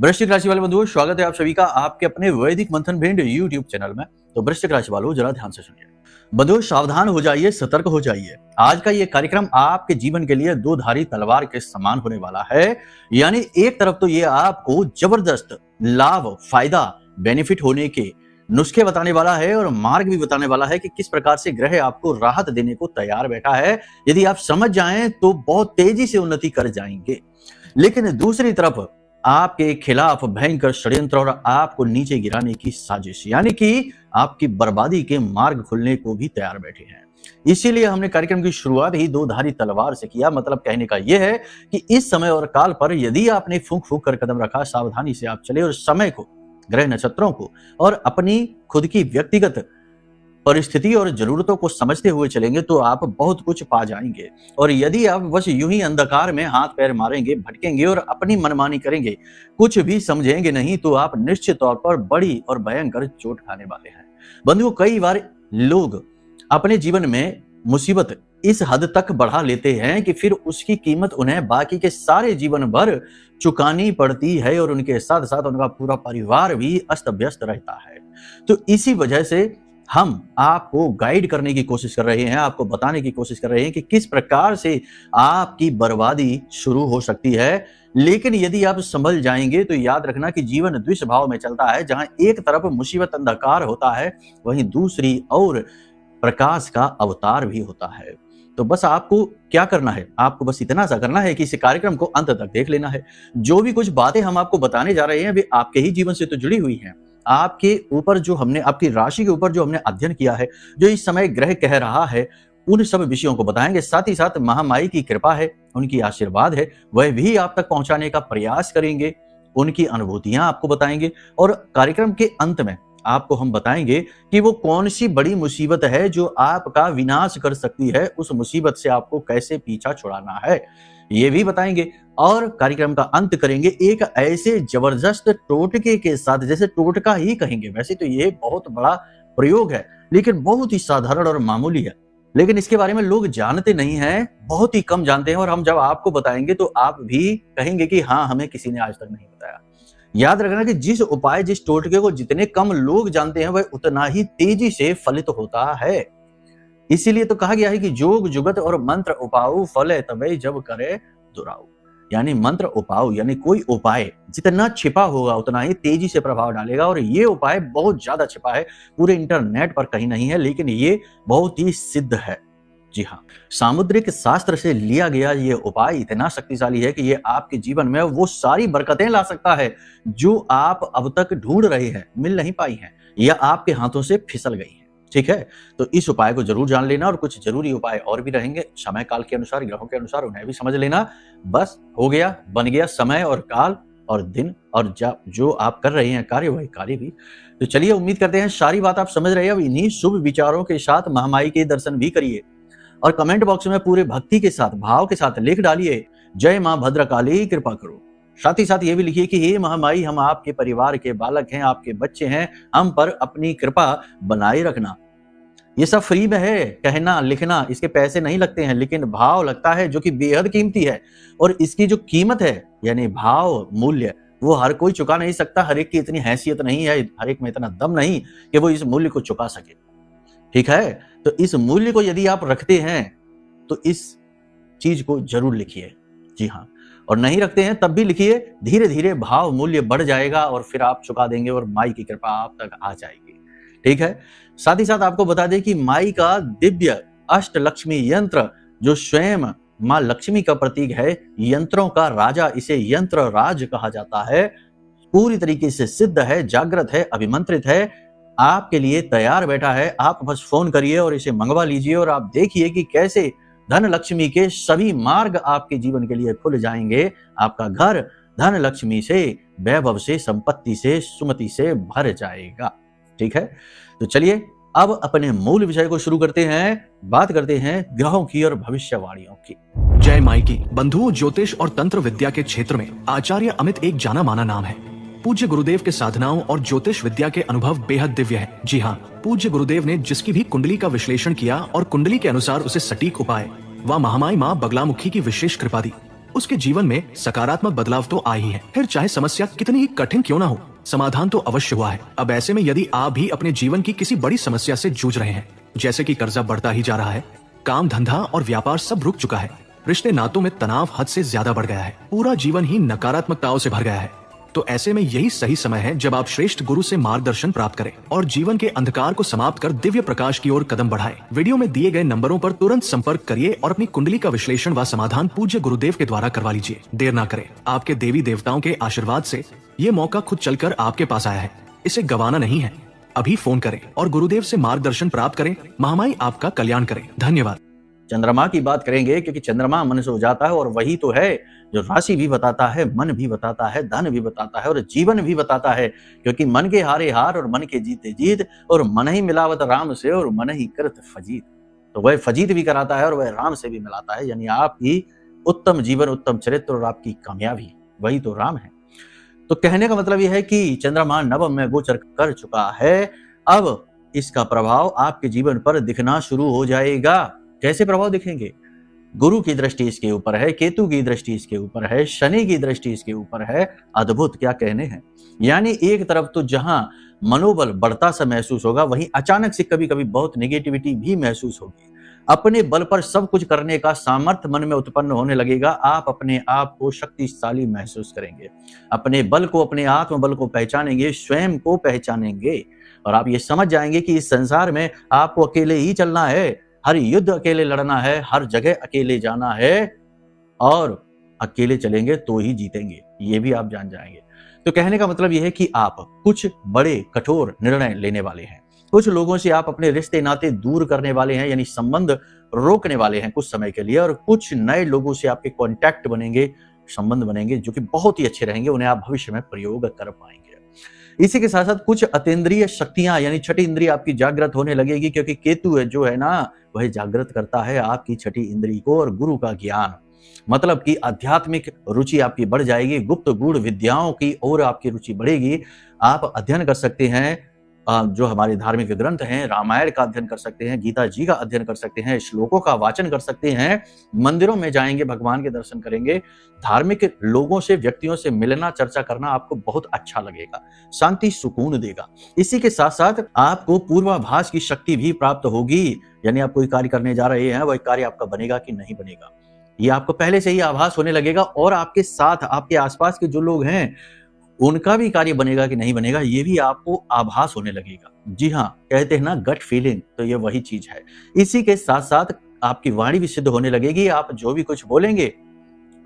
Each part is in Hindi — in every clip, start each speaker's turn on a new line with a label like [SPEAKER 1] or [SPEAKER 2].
[SPEAKER 1] वृश्चिक राशि वाले बंधुओं, स्वागत है आप सभी का आपके अपने वैदिक मंथन भिंड यूट्यूब चैनल में। तो वृश्चिक राशि वालों, जरा ध्यान से सुनिए बंधुओं, सावधान हो जाइए, सतर्क हो जाइए। आज का ये कार्यक्रम आपके जीवन के लिए दो धारी तलवार के समान होने वाला है। यानी एक तरफ तो ये आपको जबरदस्त लाभ, फायदा, बेनिफिट होने के नुस्खे बताने वाला है और मार्ग भी बताने वाला है कि किस प्रकार से ग्रह आपको राहत देने को तैयार बैठा है। यदि आप समझ जाएं तो बहुत तेजी से उन्नति कर जाएंगे। लेकिन दूसरी तरफ आपके खिलाफ भयंकर षड्यंत्र और आपको नीचे गिराने की साजिश, यानी कि आपकी बर्बादी के मार्ग खुलने को भी तैयार बैठे हैं। इसीलिए हमने कार्यक्रम की शुरुआत ही दो धारी तलवार से किया। मतलब कहने का यह है कि इस समय और काल पर यदि आपने फूंक फूंक कर कदम रखा, सावधानी से आप चले और समय को, ग्रह नक्षत्रों को और अपनी खुद की व्यक्तिगत परिस्थिति और जरूरतों को समझते हुए चलेंगे तो आप बहुत कुछ पा जाएंगे। और यदि आप बस यूं ही अंधकार में हाथ पैर मारेंगे, भटकेंगे और अपनी मनमानी करेंगे, कुछ भी समझेंगे नहीं, तो आप निश्चित तौर पर बड़ी और भयंकर चोट खाने वाले हैं। बंधुओं, कई बार लोग अपने जीवन में मुसीबत इस हद तक बढ़ा लेते हैं कि फिर उसकी कीमत उन्हें बाकी के सारे जीवन भर चुकानी पड़ती है और उनके साथ साथ उनका पूरा परिवार भी अस्त व्यस्त रहता है। तो इसी वजह से हम आपको गाइड करने की कोशिश कर रहे हैं, आपको बताने की कोशिश कर रहे हैं कि किस प्रकार से आपकी बर्बादी शुरू हो सकती है। लेकिन यदि आप संभल जाएंगे तो याद रखना कि जीवन द्विष भाव में चलता है। जहां एक तरफ मुसीबत अंधकार होता है, वहीं दूसरी ओर प्रकाश का अवतार भी होता है। तो बस आपको क्या करना है, आपको बस इतना सा करना है कि इस कार्यक्रम को अंत तक देख लेना है। जो भी कुछ बातें हम आपको बताने जा रहे हैं वे आपके ही जीवन से तो जुड़ी हुई हैं। आपके ऊपर जो हमने, आपकी राशि के ऊपर जो हमने अध्ययन किया है, जो इस समय ग्रह कह रहा है, उन सब विषयों को बताएंगे। साथ ही साथ महामाई की कृपा है, उनकी आशीर्वाद है, वह भी आप तक पहुंचाने का प्रयास करेंगे। उनकी अनुभूतियां आपको बताएंगे और कार्यक्रम के अंत में आपको हम बताएंगे कि वो कौन सी बड़ी मुसीबत है जो आपका विनाश कर सकती है। उस मुसीबत से आपको कैसे पीछा छुड़ाना है, ये भी बताएंगे। और कार्यक्रम का अंत करेंगे एक ऐसे जबरदस्त टोटके के साथ, जैसे टोटका ही कहेंगे। वैसे तो ये बहुत बड़ा प्रयोग है, लेकिन बहुत ही साधारण और मामूली है। लेकिन इसके बारे में लोग जानते नहीं हैं, बहुत ही कम जानते हैं। और हम जब आपको बताएंगे तो आप भी कहेंगे कि हाँ, हमें किसी ने आज तक नहीं बताया। याद रखना कि जिस उपाय, जिस टोटके को जितने कम लोग जानते हैं, वह उतना ही तेजी से फलित होता है। इसीलिए तो कहा गया है कि जोग जुगत और मंत्र उपाऊ, फले तबे जब करे दुराऊ। यानी मंत्र उपाऊ, यानी कोई उपाय जितना छिपा होगा उतना ही तेजी से प्रभाव डालेगा। और ये उपाय बहुत ज्यादा छिपा है, पूरे इंटरनेट पर कहीं नहीं है, लेकिन ये बहुत ही सिद्ध है। जी हाँ, सामुद्रिक शास्त्र से लिया गया ये उपाय इतना शक्तिशाली है कि ये आपके जीवन में वो सारी बरकतें ला सकता है जो आप अब तक ढूंढ रहे हैं, मिल नहीं पाई हैं या आपके हाथों से फिसल गई हैं। ठीक है, तो इस उपाय को जरूर जान लेना और कुछ जरूरी उपाय और भी रहेंगे समय काल के अनुसार, ग्रहों के अनुसार, उन्हें भी समझ लेना। बस हो गया, बन गया समय और काल और दिन और जो आप कर रहे हैं कार्य, वही कार्य भी। तो चलिए, उम्मीद करते हैं सारी बात आप समझ रहे हैं। अब इन्हीं शुभ विचारों के साथ महामाई के दर्शन भी करिए और कमेंट बॉक्स में पूरे भक्ति के साथ, भाव के साथ लिख डालिए, जय मां भद्रकाली कृपा करो। साथ ही साथ ये भी लिखिए कि हे महामाई, हम आपके परिवार के बालक हैं, आपके बच्चे हैं, हम पर अपनी कृपा बनाए रखना। ये सब फ्री में है, कहना लिखना, इसके पैसे नहीं लगते हैं, लेकिन भाव लगता है जो कि बेहद कीमती है। और इसकी जो कीमत है, यानी भाव मूल्य, वो हर कोई चुका नहीं सकता। हर एक की इतनी हैसियत नहीं है, हर एक में इतना दम नहीं कि वो इस मूल्य को चुका सके। ठीक है, तो इस मूल्य को यदि आप रखते हैं तो इस चीज को जरूर लिखिए। जी हाँ, और नहीं रखते हैं तब भी लिखिए। धीरे धीरे भाव मूल्य बढ़ जाएगा और फिर आप चुका देंगे और माई की कृपा आप तक आ जाएगी। ठीक है, साथ ही साथ आपको बता दें कि माई का दिव्य अष्टलक्ष्मी यंत्र, जो स्वयं मां लक्ष्मी का प्रतीक है, यंत्रों का राजा, इसे यंत्र राज कहा जाता है, पूरी तरीके से सिद्ध है, जागृत है, अभिमंत्रित है, आपके लिए तैयार बैठा है। आप बस फोन करिए और इसे मंगवा लीजिए और आप देखिए कि कैसे धन लक्ष्मी के सभी मार्ग आपके जीवन के लिए खुल जाएंगे। आपका घर धन लक्ष्मी से, वैभव से, संपत्ति से, सुमति से भर जाएगा। ठीक है, तो चलिए अब अपने मूल विषय को शुरू करते हैं। बात करते हैं ग्रहों की और भविष्यवाणियों की।
[SPEAKER 2] जय माई की। बंधुओं, ज्योतिष और तंत्र विद्या के क्षेत्र में आचार्य अमित एक जाना माना नाम है। पूज्य गुरुदेव के साधनाओं और ज्योतिष विद्या के अनुभव बेहद दिव्य है। जी हाँ, पूज्य गुरुदेव ने जिसकी भी कुंडली का विश्लेषण किया और कुंडली के अनुसार उसे सटीक उपाय व महामाई माँ बगलामुखी की विशेष कृपा दी। उसके जीवन में सकारात्मक बदलाव तो आए ही है। फिर चाहे समस्या कितनी ही कठिन क्यों ना हो, समाधान तो अवश्य हुआ है। अब ऐसे में यदि आप भी अपने जीवन की किसी बड़ी समस्या से जूझ रहे हैं, जैसे कि कर्जा बढ़ता ही जा रहा है, काम धंधा और व्यापार सब रुक चुका है, रिश्ते नातों में तनाव हद से ज्यादा बढ़ गया है, पूरा जीवन ही नकारात्मकताओं से भर गया है, तो ऐसे में यही सही समय है जब आप श्रेष्ठ गुरु से मार्गदर्शन प्राप्त करें और जीवन के अंधकार को समाप्त कर दिव्य प्रकाश की ओर कदम बढ़ाएं। वीडियो में दिए गए नंबरों पर तुरंत संपर्क करिए और अपनी कुंडली का विश्लेषण व समाधान पूज्य गुरुदेव के द्वारा करवा लीजिए। देर ना करें, आपके देवी देवताओं के आशीर्वाद से ये मौका खुद चलकर आपके पास आया है, इसे गंवाना नहीं है। अभी फोन करें और गुरुदेव से मार्गदर्शन प्राप्त करें। महामाई आपका कल्याण करें। धन्यवाद।
[SPEAKER 1] चंद्रमा की बात करेंगे क्योंकि चंद्रमा मन से हो जाता है और वही तो है जो राशि भी बताता है, मन भी बताता है, धन भी बताता है और जीवन भी बताता है, क्योंकि मन के हारे हार और मन के जीते जीत और मन ही मिलावत राम से और मन ही करत फजीत। तो वह फजीत भी कराता है और वह राम से भी मिलाता है, यानी आपकी उत्तम जीवन, उत्तम चरित्र और आपकी कामयाबी वही तो राम है। तो कहने का मतलब यह है कि चंद्रमा नवम में गोचर कर चुका है, अब इसका प्रभाव आपके जीवन पर दिखना शुरू हो जाएगा। कैसे प्रभाव दिखेंगे? गुरु की दृष्टि इसके ऊपर है, केतु की दृष्टि इसके ऊपर है, शनि की दृष्टि इसके ऊपर है। अद्भुत क्या कहने हैं। यानी एक तरफ तो जहां मनोबल बढ़ता सा महसूस होगा, वहीं अचानक से कभी कभी बहुत नेगेटिविटी भी महसूस होगी। अपने बल पर सब कुछ करने का सामर्थ्य मन में उत्पन्न होने लगेगा। आप अपने आप को शक्तिशाली महसूस करेंगे, अपने बल को, अपने आत्मबल को पहचानेंगे, स्वयं को पहचानेंगे और आप ये समझ जाएंगे कि इस संसार में आपको अकेले ही चलना है, हर युद्ध अकेले लड़ना है, हर जगह अकेले जाना है और अकेले चलेंगे तो ही जीतेंगे, ये भी आप जान जाएंगे। तो कहने का मतलब यह है कि आप कुछ बड़े कठोर निर्णय लेने वाले हैं। कुछ लोगों से आप अपने रिश्ते नाते दूर करने वाले हैं, यानी संबंध रोकने वाले हैं कुछ समय के लिए, और कुछ नए लोगों से आपके कॉन्टैक्ट बनेंगे, संबंध बनेंगे जो कि बहुत ही अच्छे रहेंगे, उन्हें आप भविष्य में प्रयोग कर पाएंगे। इसी के साथ साथ कुछ अतीन्द्रिय शक्तियां यानी छठी इंद्रिय आपकी जागृत होने लगेगी, क्योंकि केतु है जो है ना, वह जागृत करता है आपकी छठी इंद्रिय को और गुरु का ज्ञान, मतलब कि आध्यात्मिक रुचि आपकी बढ़ जाएगी, गुप्त गूढ़ विद्याओं की ओर आपकी रुचि बढ़ेगी। आप अध्ययन कर सकते हैं, जो हमारे धार्मिक ग्रंथ हैं, रामायण का अध्ययन कर सकते हैं, गीता जी का अध्ययन कर सकते हैं, श्लोकों का वाचन कर सकते हैं, मंदिरों में जाएंगे, भगवान के दर्शन करेंगे, धार्मिक लोगों से, व्यक्तियों से मिलना, चर्चा करना आपको बहुत अच्छा लगेगा, शांति सुकून देगा। इसी के साथ साथ आपको पूर्वाभास की शक्ति भी प्राप्त होगी, यानी आप कोई कार्य करने जा रहे हैं, वह कार्य आपका बनेगा कि नहीं बनेगा, ये आपको पहले से ही आभास होने लगेगा और आपके साथ, आपके आसपास के जो लोग हैं, उनका भी कार्य बनेगा कि नहीं बनेगा, ये भी आपको आभास होने लगेगा। जी हाँ, कहते हैं ना गट फीलिंग, तो ये वही चीज है। इसी के साथ साथ आपकी वाणी भी सिद्ध होने लगेगी। आप जो भी कुछ बोलेंगे,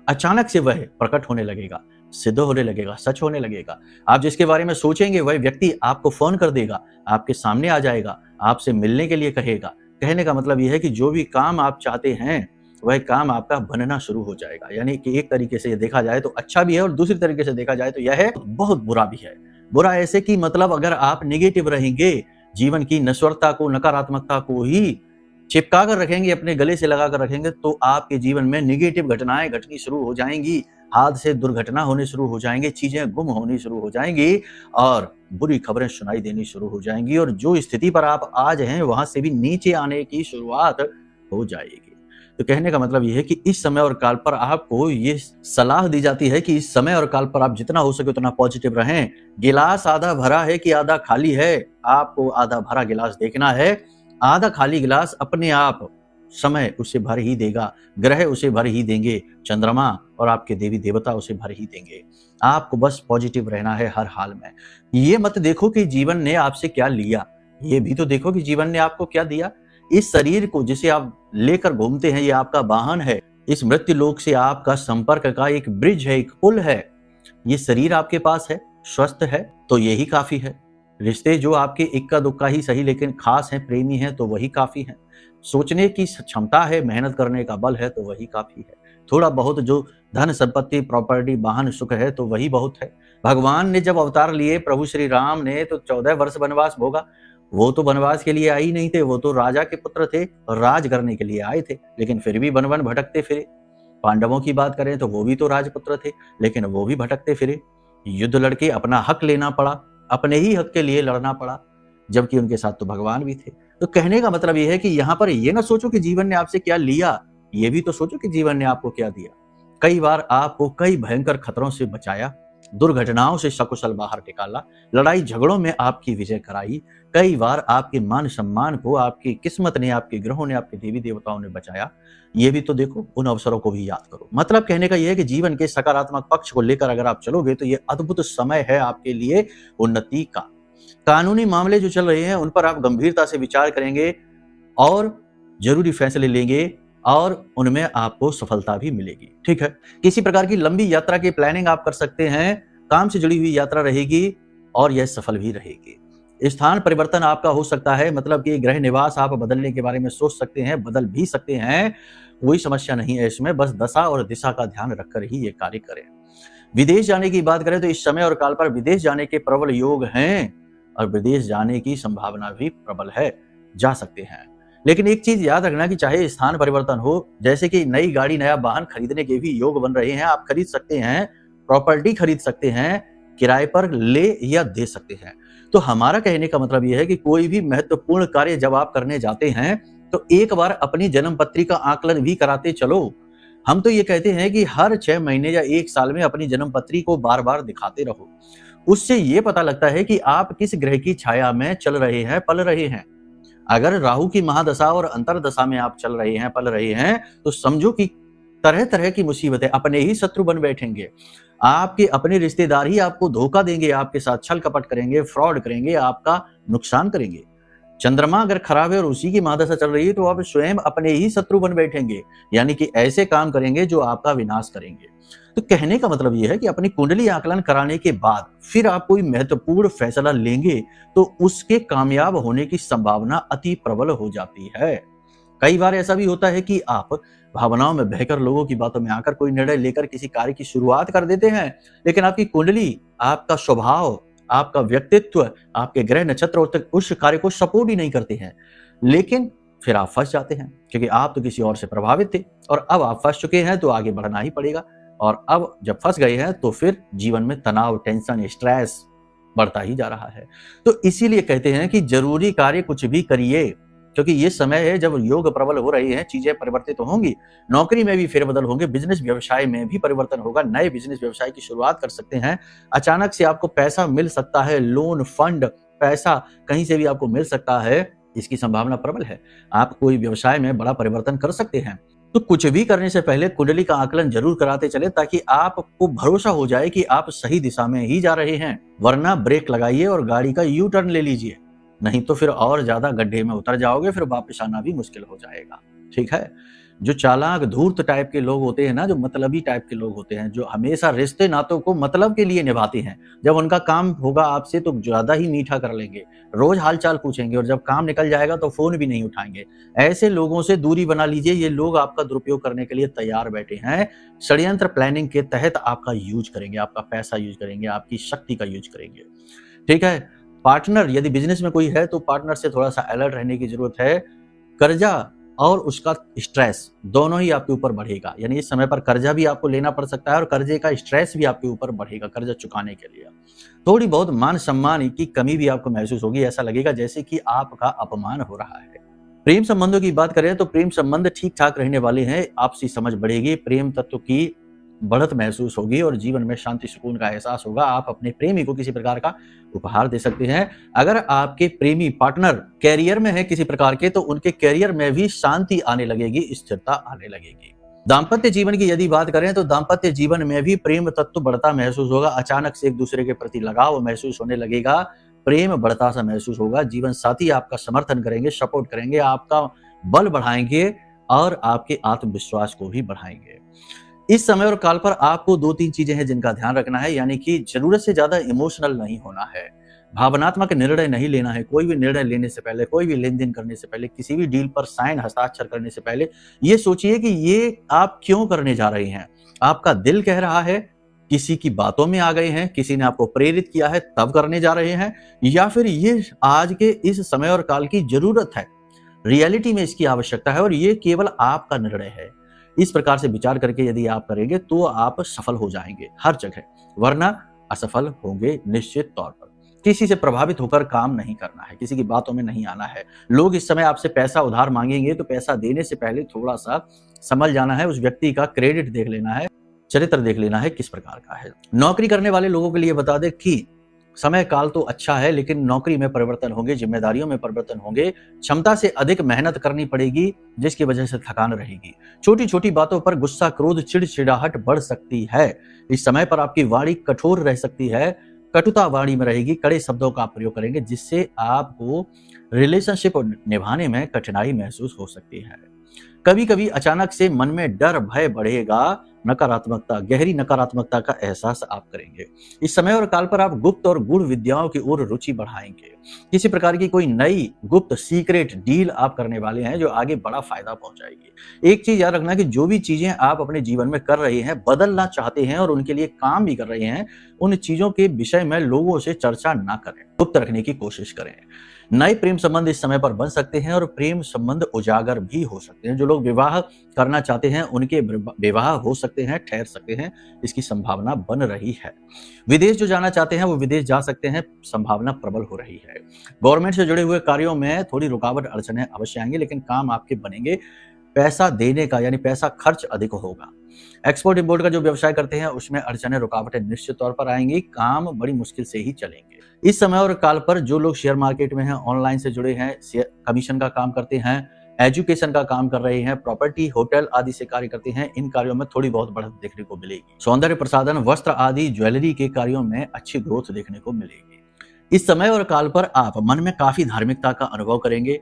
[SPEAKER 1] अचानक से वह प्रकट होने लगेगा, सिद्ध होने लगेगा, सच होने लगेगा। आप जिसके बारे में सोचेंगे, वह व्यक्ति आपको फोन कर देगा, आपके सामने आ जाएगा, आपसे मिलने के लिए कहेगा। कहने का मतलब यह है कि जो भी काम आप चाहते हैं, वह काम आपका बनना शुरू हो जाएगा। यानी कि एक तरीके से देखा जाए तो अच्छा भी है और दूसरी तरीके से देखा जाए तो यह है बहुत बुरा भी है। बुरा ऐसे कि मतलब अगर आप नेगेटिव रहेंगे, जीवन की नश्वरता को, नकारात्मकता को ही चिपका कर रखेंगे, अपने गले से लगा कर रखेंगे, तो आपके जीवन में नेगेटिव घटनाएं घटनी शुरू हो जाएंगी, हादसे, दुर्घटना होने शुरू हो जाएंगे, चीजें गुम होनी शुरू हो जाएंगी और बुरी खबरें सुनाई देनी शुरू हो जाएंगी और जो स्थिति पर आप आज हैं वहां से भी नीचे आने की शुरुआत हो जाएगी। तो कहने का मतलब यह है कि इस समय और काल पर आपको ये सलाह दी जाती है कि इस समय और काल पर आप जितना हो सके उतना पॉजिटिव रहें। गिलास आधा भरा है कि आधा खाली है, आपको आधा भरा गिलास देखना है। आधा खाली गिलास अपने आप समय उसे भर ही देगा, ग्रह उसे भर ही देंगे, चंद्रमा और आपके देवी देवता उसे भर ही देंगे। आपको बस पॉजिटिव रहना है हर हाल में। ये मत देखो कि जीवन ने आपसे क्या लिया, ये भी तो देखो कि जीवन ने आपको क्या दिया। इस शरीर को जिसे आप लेकर घूमते हैं, ये आपका वाहन है। इस मृत्यु लोक से आपका संपर्क का एक ब्रिज है, एक पुल है। ये शरीर आपके पास है, स्वस्थ है तो यही काफी है। रिश्ते जो आपके इक्का दुक्का ही सही लेकिन खास हैं, प्रेमी हैं, तो वही काफी है। सोचने की क्षमता है, मेहनत करने का बल है, तो वही काफी है। थोड़ा बहुत जो धन संपत्ति, प्रॉपर्टी, वाहन, सुख है, तो वही बहुत है। भगवान ने जब अवतार लिए, प्रभु श्री राम ने तो 14 वर्ष वनवास भोगा। वो तो वनवास के लिए आए ही नहीं थे, वो तो राजा के पुत्र थे, राज करने के लिए आए थे, लेकिन फिर भी वन वन भटकते फिरे। पांडवों की बात करें तो वो भी तो राजपुत्र थे, लेकिन वो भी भटकते फिरे। युद्ध लड़के अपना हक लेना पड़ा, अपने ही हक के लिए लड़ना पड़ा, जबकि उनके साथ तो भगवान भी थे। तो कहने का मतलब यह है कि यहाँ पर ये ना सोचो कि जीवन ने आपसे क्या लिया, ये भी तो सोचो कि जीवन ने आपको क्या दिया। कई बार आपको कई भयंकर खतरों से बचाया, दुर्घटनाओं से सकुशल बाहर निकाला, लड़ाई झगड़ों में आपकी विजय कराई। कई बार आपके मान सम्मान को आपकी किस्मत ने, आपके ग्रहों ने, आपके देवी देवताओं ने बचाया। ये भी तो देखो, उन अवसरों को भी याद करो। मतलब कहने का यह है कि जीवन के सकारात्मक पक्ष को लेकर अगर आप चलोगे तो ये अद्भुत समय है आपके लिए उन्नति का। कानूनी मामले जो चल रहे हैं उन पर आप गंभीरता से विचार करेंगे और जरूरी फैसले लेंगे और उनमें आपको सफलता भी मिलेगी। ठीक है, किसी प्रकार की लंबी यात्रा की प्लानिंग आप कर सकते हैं, काम से जुड़ी हुई यात्रा रहेगी और यह सफल भी रहेगी। स्थान परिवर्तन आपका हो सकता है, मतलब कि गृह निवास आप बदलने के बारे में सोच सकते हैं, बदल भी सकते हैं, कोई समस्या नहीं है इसमें। बस दशा और दिशा का ध्यान रखकर ही ये कार्य करें। विदेश जाने की बात करें तो इस समय और काल पर विदेश जाने के प्रबल योग हैं और विदेश जाने की संभावना भी प्रबल है, जा सकते हैं। लेकिन एक चीज याद रखना कि चाहे स्थान परिवर्तन हो, जैसे कि नई गाड़ी, नया वाहन खरीदने के भी योग बन रहे हैं, आप खरीद सकते हैं, प्रॉपर्टी खरीद सकते हैं, किराए पर ले या दे सकते हैं। तो हमारा कहने का मतलब यह है कि कोई भी महत्वपूर्ण कार्य जब आप करने जाते हैं तो एक बार अपनी जन्म पत्री का आकलन भी कराते चलो। हम तो ये कहते हैं कि हर 6 महीने या 1 साल में अपनी जन्म पत्री को बार बार दिखाते रहो। उससे ये पता लगता है कि आप किस ग्रह की छाया में चल रहे हैं, पल रहे हैं। अगर राहु की महादशा और अंतरदशा में आप चल रहे हैं, पल रहे हैं, तो समझो कि तरह तरह की मुसीबतें, अपने ही शत्रु बन बैठेंगे। आपके अपने रिश्तेदार ही आपको धोखा देंगे, आपके साथ छल कपट करेंगे, फ्रॉड करेंगे, आपका नुकसान करेंगे। चंद्रमा अगर खराब है और उसी की महादशा चल रही है तो आप स्वयं अपने ही शत्रु बन बैठेंगे, यानी कि ऐसे काम करेंगे जो आपका विनाश करेंगे। तो कहने का मतलब यह है कि अपनी कुंडली आकलन कराने के बाद फिर आप कोई महत्वपूर्ण फैसला लेंगे तो उसके कामयाब होने की संभावना अति प्रबल हो जाती है। कई बार ऐसा भी होता है कि आप भावनाओं में बहकर, लोगों की बातों में आकर कोई निर्णय लेकर किसी कार्य की शुरुआत कर देते हैं, लेकिन आपकी कुंडली, आपका स्वभाव, आपका व्यक्तित्व, आपके ग्रह नक्षत्र उस कार्य को सपोर्ट ही नहीं करते हैं। लेकिन फिर आप फंस जाते हैं, क्योंकि आप तो किसी और से प्रभावित थे और अब आप फंस चुके हैं तो आगे बढ़ना ही पड़ेगा। और अब जब फंस गए हैं तो फिर जीवन में तनाव, टेंशन, स्ट्रेस बढ़ता ही जा रहा है। तो इसीलिए कहते हैं कि जरूरी कार्य कुछ भी करिए, क्योंकि ये समय है जब योग प्रबल हो रही हैं, चीजें परिवर्तित होंगी, नौकरी में भी फेरबदल होंगे, बिजनेस व्यवसाय में भी परिवर्तन होगा, नए बिजनेस व्यवसाय की शुरुआत कर सकते हैं। अचानक से आपको पैसा मिल सकता है, लोन, फंड, पैसा कहीं से भी आपको मिल सकता है, इसकी संभावना प्रबल है। आप कोई व्यवसाय में बड़ा परिवर्तन कर सकते हैं। तो कुछ भी करने से पहले कुंडली का आकलन जरूर कराते चले, ताकि आपको भरोसा हो जाए कि आप सही दिशा में ही जा रहे हैं। वरना ब्रेक लगाइए और गाड़ी का यू टर्न ले लीजिए, नहीं तो फिर और ज्यादा गड्ढे में उतर जाओगे, फिर वापस आना भी मुश्किल हो जाएगा। ठीक है, जो चालाक, धूर्त टाइप के लोग होते हैं ना, जो मतलबी टाइप के लोग होते हैं, जो हमेशा रिश्ते नातों को मतलब के लिए निभाते हैं, जब उनका काम होगा आपसे तो ज्यादा ही मीठा कर लेंगे, रोज हालचाल पूछेंगे और जब काम निकल जाएगा तो फोन भी नहीं उठाएंगे। ऐसे लोगों से दूरी बना लीजिए। ये लोग आपका दुरुपयोग करने के लिए तैयार बैठे हैं, षड्यंत्र प्लानिंग के तहत आपका यूज करेंगे, आपका पैसा यूज करेंगे, आपकी शक्ति का यूज करेंगे। ठीक है, पार्टनर यदि बिजनेस में कोई है तो पार्टनर से थोड़ा सा अलर्ट रहने की जरूरत है। कर्जा और उसका स्ट्रेस दोनों ही आपके ऊपर बढ़ेगा, यानी इस समय पर कर्जा भी आपको लेना पड़ सकता है और कर्जे का स्ट्रेस भी आपके ऊपर बढ़ेगा। कर्जा चुकाने के लिए थोड़ी बहुत मान सम्मान की कमी भी आपको महसूस होगी, ऐसा लगेगा जैसे कि आपका अपमान हो रहा है। प्रेम संबंधों की बात करें तो प्रेम संबंध ठीक ठाक रहने वाले हैं, आपसी समझ बढ़ेगी, प्रेम तत्व की बढ़त महसूस होगी और जीवन में शांति सुकून का एहसास होगा। आप अपने प्रेमी को किसी प्रकार का उपहार दे सकते हैं। अगर आपके प्रेमी पार्टनर कैरियर में है किसी प्रकार के, तो उनके कैरियर में भी शांति आने लगेगी, स्थिरता आने लगेगी। दाम्पत्य जीवन की यदि बात करें तो दाम्पत्य जीवन में भी प्रेम तत्व बढ़ता महसूस होगा। अचानक से एक दूसरे के प्रति लगाव महसूस होने लगेगा, प्रेम बढ़ता सा महसूस होगा। जीवन साथी आपका समर्थन करेंगे, सपोर्ट करेंगे, आपका बल बढ़ाएंगे और आपके आत्मविश्वास को भी बढ़ाएंगे। इस समय और काल पर आपको 2-3 चीजें हैं जिनका ध्यान रखना है, यानी कि जरूरत से ज्यादा इमोशनल नहीं होना है, भावनात्मक निर्णय नहीं लेना है। कोई भी निर्णय लेने से पहले, कोई भी लेन देन करने से पहले, किसी भी डील पर साइन हस्ताक्षर करने से पहले ये सोचिए कि ये आप क्यों करने जा रहे हैं। आपका दिल कह रहा है, किसी की बातों में आ गए हैं, किसी ने आपको प्रेरित किया है तब करने जा रहे हैं, या फिर ये आज के इस समय और काल की जरूरत है, रियलिटी में इसकी आवश्यकता है और ये केवल आपका निर्णय है। इस प्रकार से विचार करके यदि आप करेंगे तो आप सफल हो जाएंगे हर जगह, वरना असफल होंगे निश्चित तौर पर। किसी से प्रभावित होकर काम नहीं करना है, किसी की बातों में नहीं आना है। लोग इस समय आपसे पैसा उधार मांगेंगे तो पैसा देने से पहले थोड़ा सा समझ जाना है, उस व्यक्ति का क्रेडिट देख लेना है। चरित्र देख लेना है किस प्रकार का है। नौकरी करने वाले लोगों के लिए बता दें कि समय काल तो अच्छा है, लेकिन नौकरी में परिवर्तन होंगे, जिम्मेदारियों में परिवर्तन होंगे, क्षमता से अधिक मेहनत करनी पड़ेगी, जिसकी वजह से थकान रहेगी। छोटी छोटी बातों पर गुस्सा, क्रोध, चिड़चिड़ाहट बढ़ सकती है। इस समय पर आपकी वाणी कठोर रह सकती है, कटुता वाणी में रहेगी, कड़े शब्दों का आप प्रयोग करेंगे, जिससे आपको रिलेशनशिप निभाने में कठिनाई महसूस हो सकती है। कभी कभी अचानक से मन में डर भय बढ़ेगा, नकारात्मकता, गहरी नकारात्मकता का एहसास आप करेंगे। इस समय और काल पर आप गुप्त और गूढ़ विद्याओं की ओर रुचि बढ़ाएंगे। किसी प्रकार की कोई नई गुप्त सीक्रेट डील आप करने वाले हैं जो आगे बड़ा फायदा पहुंचाएगी। एक चीज याद रखना कि जो भी चीजें आप अपने जीवन में कर रहे हैं, बदलना चाहते हैं और उनके लिए काम भी कर रहे हैं, उन चीजों के विषय में लोगों से चर्चा ना करें, गुप्त रखने की कोशिश करें। नए प्रेम संबंध इस समय पर बन सकते हैं और प्रेम संबंध उजागर भी हो सकते हैं। जो लोग विवाह करना चाहते हैं उनके विवाह हो सकते हैं, ठहर सकते हैं, इसकी संभावना बन रही है। विदेश जो जाना चाहते हैं वो विदेश जा सकते हैं, संभावना प्रबल हो रही है। गवर्नमेंट से जुड़े हुए कार्यों में थोड़ी रुकावट अड़चने अवश्य आएंगे, लेकिन काम आपके बनेंगे। पैसा देने का यानी पैसा खर्च अधिक होगा। एक्सपोर्ट इंपोर्ट का जो व्यवसाय करते हैं उसमें अड़चने रुकावटें निश्चित तौर पर आएंगी, काम बड़ी मुश्किल से ही चलेंगे। इस समय और काल पर जो लोग शेयर मार्केट में हैं, ऑनलाइन से जुड़े हैं, कमीशन का काम करते हैं, एजुकेशन का काम कर रहे हैं, प्रॉपर्टी, होटल आदि से कार्य करते हैं, इन कार्यों में थोड़ी बहुत बढ़त देखने को मिलेगी। सौंदर्य प्रसाधन, वस्त्र आदि, ज्वेलरी के कार्यों में अच्छी ग्रोथ देखने को मिलेगी। इस समय और काल पर आप मन में काफी धार्मिकता का अनुभव करेंगे।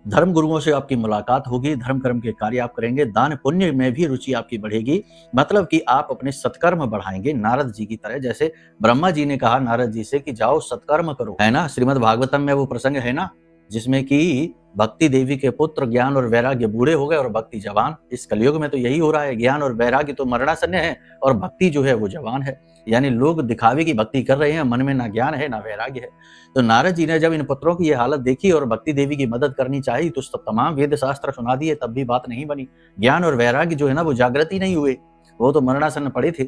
[SPEAKER 1] धर्म गुरुओं से आपकी मुलाकात होगी, धर्म कर्म के कार्य आप करेंगे, दान पुण्य में भी रुचि आपकी बढ़ेगी, मतलब कि आप अपने सत्कर्म बढ़ाएंगे नारद जी की तरह। जैसे ब्रह्मा जी ने कहा नारद जी से कि जाओ सत्कर्म करो, है ना। श्रीमद् भागवतम में वो प्रसंग है ना, जिसमें कि भक्ति देवी के पुत्र ज्ञान और वैराग्य बूढ़े हो गए और भक्ति जवान। इस कलयुग में तो यही हो रहा है, ज्ञान और वैराग्य तो मरणासन्न है और भक्ति जो है वो जवान है। यानी लोग दिखावे की भक्ति कर रहे हैं, मन में ना ज्ञान है ना वैराग्य है। तो नारद जी ने जब इन पुत्रों की ये हालत देखी और भक्ति देवी की मदद करनी चाहिए तो तमाम वेद शास्त्र सुना दिए, तब भी बात नहीं बनी। ज्ञान और वैराग्य जो है ना वो जागृत ही नहीं हुए, वो तो मरणासन्न पड़े थे।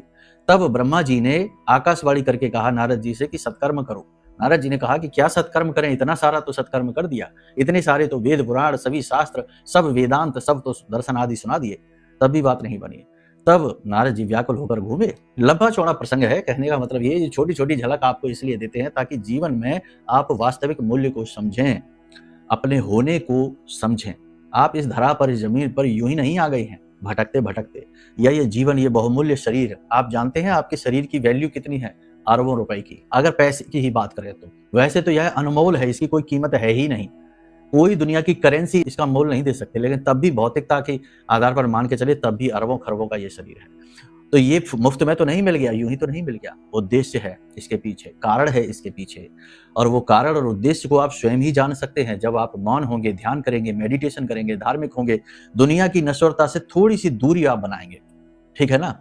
[SPEAKER 1] तब ब्रह्मा जी ने आकाशवाणी करके कहा नारद जी से कि सत्कर्म करो। नारद जी ने कहा कि क्या सत्कर्म करें, इतना सारा तो सत्कर्म कर दिया, इतने सारे तो वेद पुराण, सभी शास्त्र, सब वेदांत, सब तो दर्शन आदि सुना दिए, तब भी बात नहीं बनी। तब नारद जी व्याकुल होकर घूमे। लंबा चौड़ा प्रसंग है, कहने का मतलब ये छोटी छोटी झलक आपको इसलिए देते हैं ताकि जीवन में आप वास्तविक मूल्य को समझें, अपने होने को समझें। आप इस धरा पर, इस जमीन पर यूं ही नहीं आ गए हैं भटकते भटकते। या ये जीवन, ये बहुमूल्य शरीर, आप जानते हैं आपके शरीर की वैल्यू कितनी है? अरबों रुपए की, अगर पैसे की ही बात करें तो। वैसे तो यह अनमोल है, इसकी कोई कीमत है ही नहीं, कोई दुनिया की करेंसी इसका मोल नहीं दे सकते, लेकिन तब भी भौतिकता के आधार पर मान के चले तब भी अरबों खरबों का ये शरीर है। तो ये मुफ्त में तो नहीं मिल गया, यूं ही तो नहीं मिल गया, उद्देश्य है इसके पीछे, कारण है इसके पीछे, और वो कारण और उद्देश्य को आप स्वयं ही जान सकते हैं जब आप मौन होंगे, ध्यान करेंगे, मेडिटेशन करेंगे, धार्मिक होंगे, दुनिया की नश्वरता से थोड़ी सी दूरी आप बनाएंगे, ठीक है ना।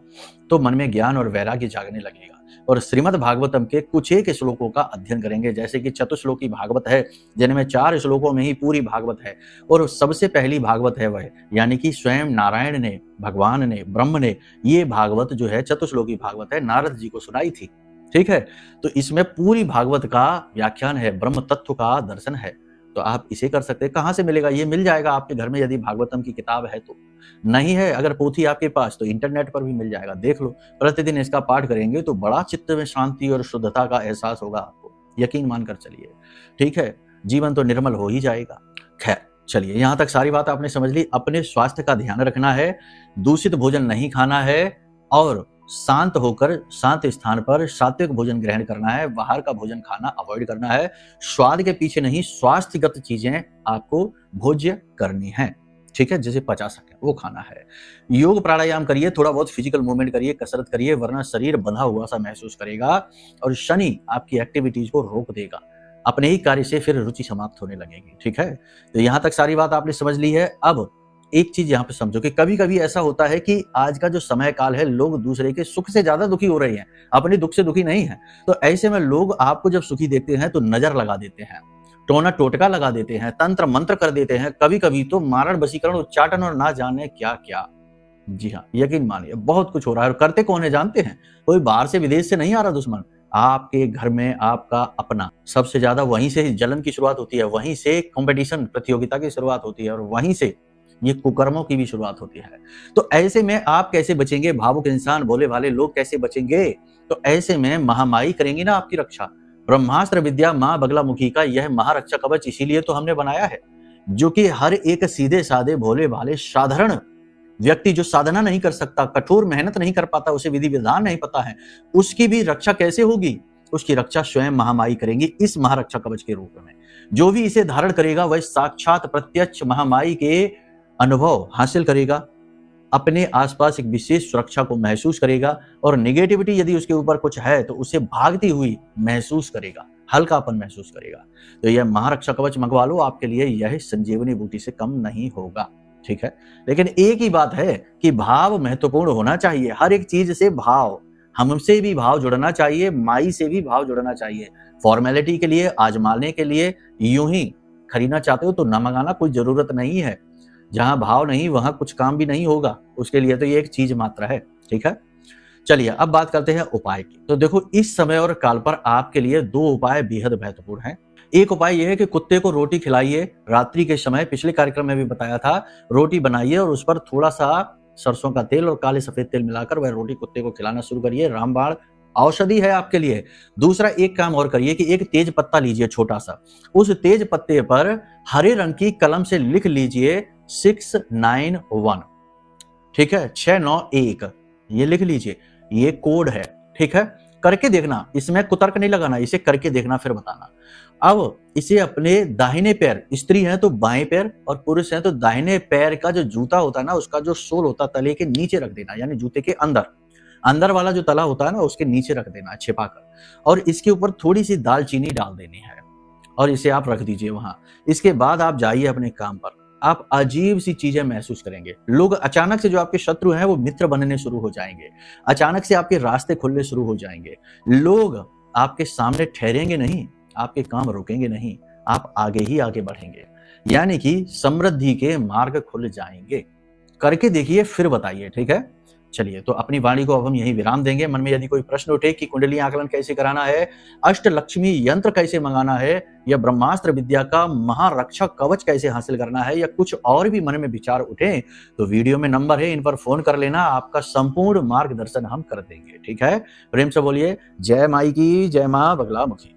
[SPEAKER 1] तो मन में ज्ञान और वैराग्य जागने लगेगा और श्रीमद् भागवतम के कुछ एक श्लोकों का अध्ययन करेंगे। जैसे कि चतुश्लोकी भागवत है, जिनमें 4 श्लोकों में ही पूरी भागवत है, और सबसे पहली भागवत है वह, यानी कि स्वयं नारायण ने, भगवान ने, ब्रह्म ने ये भागवत जो है चतुश्लोकी भागवत है, नारद जी को सुनाई थी, ठीक है। तो इसमें पूरी भागवत का व्याख्यान है, ब्रह्म तत्व का दर्शन है। तो आप इसे कर सकते हैं। कहाँ से मिलेगा? ये मिल जाएगा आपके घर में यदि भागवतम की किताब है तो। नहीं है अगर पोथी आपके पास तो इंटरनेट पर भी मिल जाएगा, देख लो। प्रतिदिन इसका पाठ करेंगे तो बड़ा चित्त में शांति और शुद्धता का एहसास होगा आपको, यकीन मानकर चलिए, ठीक है। जीवन तो निर्मल हो ही जाएगा। खैर चलिए, यहाँ तक सारी बात आपने समझ ली। अपने स्वास्थ्य का ध्यान रखना है, दूषित भोजन नहीं खाना है और शांत होकर शांत स्थान पर सात्विक भोजन ग्रहण करना है। बाहर का भोजन खाना अवॉइड करना है। स्वाद के पीछे नहीं, स्वास्थ्यगत चीजें आपको भोज्य करनी है, ठीक है, जिसे पचा सके वो खाना है। योग प्राणायाम करिए, थोड़ा बहुत फिजिकल मूवमेंट करिए, कसरत करिए, वरना शरीर बंधा हुआ सा महसूस करेगा और शनि आपकी एक्टिविटीज को रोक देगा, अपने ही कार्य से फिर रुचि समाप्त होने लगेगी, ठीक है। तो यहाँ तक सारी बात आपने समझ ली है। अब एक चीज यहाँ पे समझो कि कभी कभी ऐसा होता है कि आज का जो समय काल है, लोग दूसरे के सुख से ज्यादा दुखी हो रहे हैं, अपने दुख से दुखी नहीं है। तो ऐसे में लोग आपको जब सुखी देखते हैं तो नजर लगा देते हैं, टोना टोटका लगा देते हैं, तंत्र मंत्र कर देते हैं, कभी कभी तो मारण, वशीकरण, उच्चाटन और ना जाने क्या क्या। जी हाँ, यकीन मानिए बहुत कुछ हो रहा है। और करते कौन है जानते हैं? कोई बाहर से, विदेश से नहीं आ रहा दुश्मन, आपके घर में आपका अपना। सबसे ज्यादा वहीं से जलन की शुरुआत होती है, वहीं से कंपटीशन, प्रतियोगिता की शुरुआत होती है और वहीं से ये कुकर्मों की भी शुरुआत होती है। तो ऐसे में आप कैसे बचेंगे? भावुक इंसान, भोले भाले लोग कैसे बचेंगे? तो ऐसे में महामाई करेंगी ना आपकी रक्षा। ब्रह्मास्त्र विद्या मां बगलामुखी का यह महारक्षा कवच इसीलिए तो हमने बनाया है, जो कि हर एक सीधे साधे भोले भाले साधारण व्यक्ति जो साधना नहीं कर सकता, कठोर मेहनत नहीं कर पाता, उसे विधि विधान नहीं पता है, उसकी भी रक्षा कैसे होगी? उसकी रक्षा स्वयं महामाई करेंगी इस महारक्षा कवच के रूप में। जो भी इसे धारण करेगा वह साक्षात प्रत्यक्ष महामाई के अनुभव हासिल करेगा, अपने आसपास एक विशेष सुरक्षा को महसूस करेगा और नेगेटिविटी यदि उसके ऊपर कुछ है तो उसे भागती हुई महसूस करेगा, हल्कापन महसूस करेगा। तो यह महारक्षा कवच मंगवा लो, आपके लिए यह संजीवनी बूटी से कम नहीं होगा। ठीक है, लेकिन एक ही बात है कि भाव महत्वपूर्ण होना चाहिए। हर एक चीज से भाव, हमसे भी भाव जुड़ना चाहिए, माई से भी भाव जुड़ना चाहिए। फॉर्मेलिटी के लिए, आजमाने के लिए यूं ही खरीदना चाहते हो तो ना मंगाना, कोई जरूरत नहीं है। जहां भाव नहीं वहां कुछ काम भी नहीं होगा, उसके लिए तो ये एक चीज मात्र है। ठीक है, चलिए अब बात करते हैं उपाय की। तो देखो, इस समय और काल पर आपके लिए दो उपाय बेहद महत्वपूर्ण हैं। एक उपाय यह है कि कुत्ते को रोटी खिलाइए रात्रि के समय। पिछले कार्यक्रम में भी बताया था, रोटी बनाइए और उस पर थोड़ा सा सरसों का तेल और काले सफेद तेल मिलाकर वह रोटी कुत्ते को खिलाना शुरू करिए। रामबाण औषधि है आपके लिए। दूसरा एक काम और करिए कि एक तेज पत्ता लीजिए छोटा सा, उस तेज पत्ते पर हरे रंग की कलम से लिख लीजिए 691। ठीक है, 691 ये लिख लीजिए, ये कोड है। ठीक है, करके देखना, इसमें कुतर्क नहीं लगाना, इसे करके देखना फिर बताना। अब इसे अपने दाहिने पैर, स्त्री है तो बाएं पैर और पुरुष है तो दाहिने पैर का जो जूता होता है ना, उसका जो सोल होता है तले के नीचे रख देना, यानी जूते के अंदर वाला जो तला होता है ना उसके नीचे रख देना छिपाकर, और इसके ऊपर थोड़ी सी दालचीनी डाल देनी है और इसे आप रख दीजिए वहां। इसके बाद आप जाइए अपने काम पर। आप अजीब सी चीजें महसूस करेंगे। लोग अचानक से, जो आपके शत्रु हैं वो मित्र बनने शुरू हो जाएंगे। अचानक से आपके रास्ते खुलने शुरू हो जाएंगे। लोग आपके सामने ठहरेंगे नहीं, आपके काम रुकेंगे नहीं, आप आगे ही आगे बढ़ेंगे, यानी कि समृद्धि के मार्ग खुल जाएंगे। करके देखिए फिर बताइए। ठीक है, चलिए तो अपनी वाणी को अब हम यही विराम देंगे। मन में यदि कोई प्रश्न उठे कि कुंडली आकलन कैसे कराना है, अष्टलक्ष्मी यंत्र कैसे मंगाना है, या ब्रह्मास्त्र विद्या का महारक्षक कवच कैसे हासिल करना है, या कुछ और भी मन में विचार उठे तो वीडियो में नंबर है, इन पर फोन कर लेना, आपका संपूर्ण मार्गदर्शन हम कर देंगे। ठीक है, प्रेम से बोलिए जय माई की, जय मां बगलामुखी।